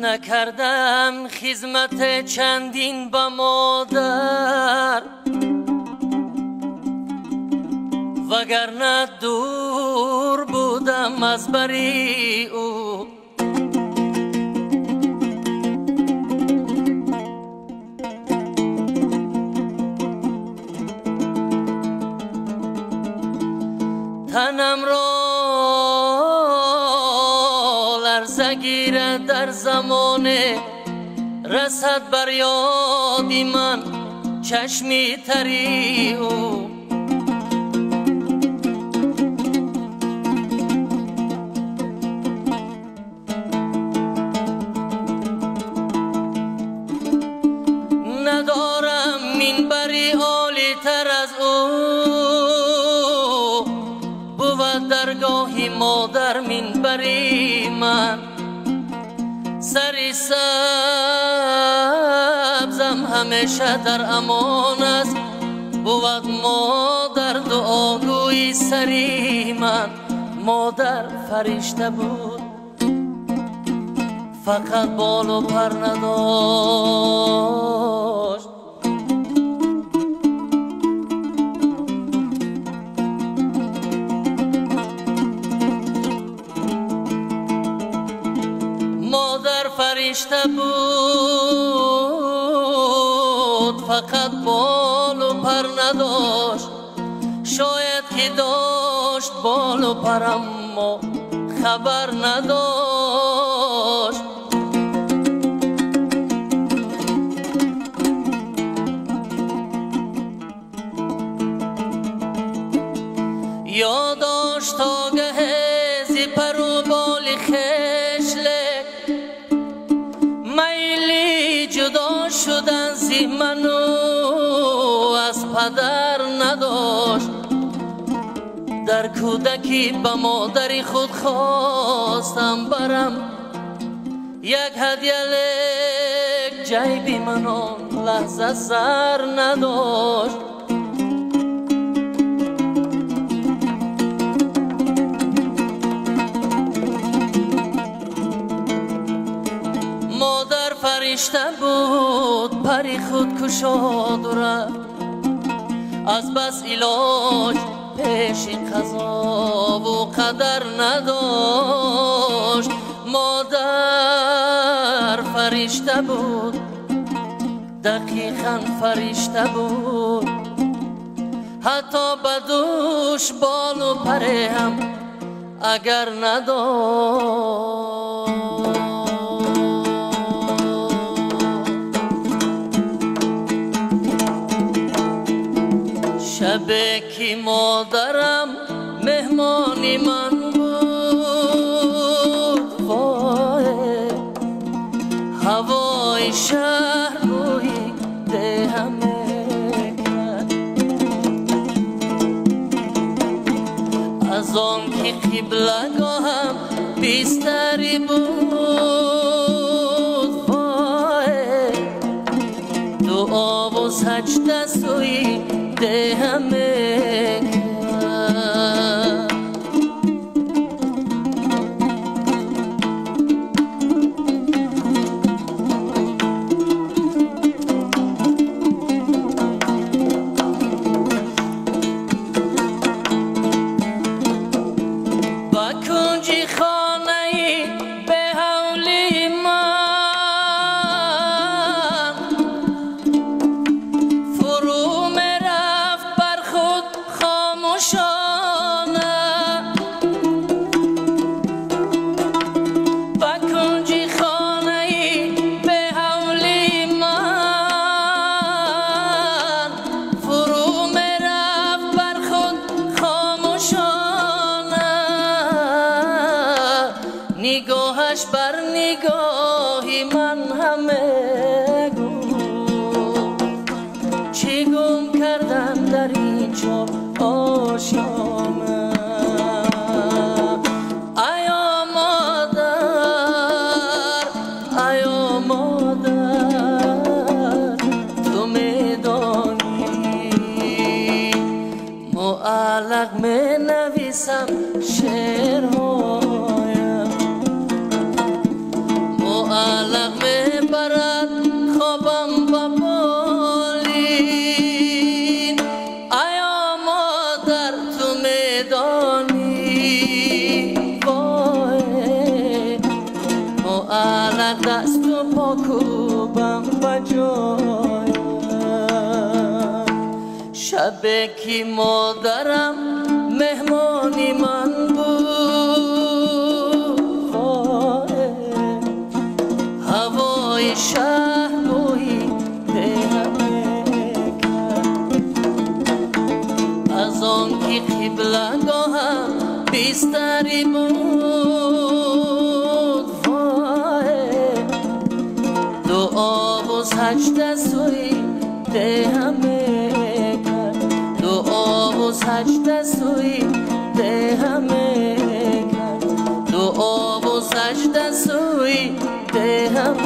نکردم خدمت چندین به مادر، وگرنه دور بودم از بری او. تنم را لرزه گیرد در زمان رسد بر یادی من چشمی تری او. ندارم منبری عالی تر از او، بود درگاهی مادر منبری من. سری سبزم همیشه در امان است، بود مادر دعاگوی سری من. مادر فرشته بود فقط بال و پر نداشت. مادر فرشته بود فقط بال و پر نداشت. شاید که داشت بال و پر اما خبر نداشت. یاداشت آگه زی پر و بال خشله، میلی جدا شدن زی منو از پدر نداشت. در کودکی به مادری خود خواستم برم یک هدیه، لیک جیبی من آن لحظه زر نداشت. مادر فرشته بود پری خود کشاد و رفت، از بس علاج پیش قضا و قدر نداشت. مادر فرشته بود دقیقاً فرشته بود، حتی بدوش بال و پره هم اگر نداشت. شبه که مادرم مهمانی من بود، وای هوای شهر روی دهم کرد. از آن که قبلگاهم بیستری بود، وای دعا و سجده سوی دهم کرد. با کنجی خانه به حولی من فرو میرفت بر خود خاموشانه. با کنجی خانه به حولی من فرو میرفت بر خود خاموشانه. نگاهش بر نگاهی من همه گفت، چی گم کردم در این چار آشیانه. ایا مادر ایا مادر تو میدانی، معلق می نویسم شعرهایم، معلق شبه که مادرم مهمانی من بود، هوای شهر بوی دلم کرد. از آن که قبلگاهم بیستری بود، دعا و سجده سوی دهم کرد، دعا و سجده سوی دهم کرد، دعا و سجده سوی دهم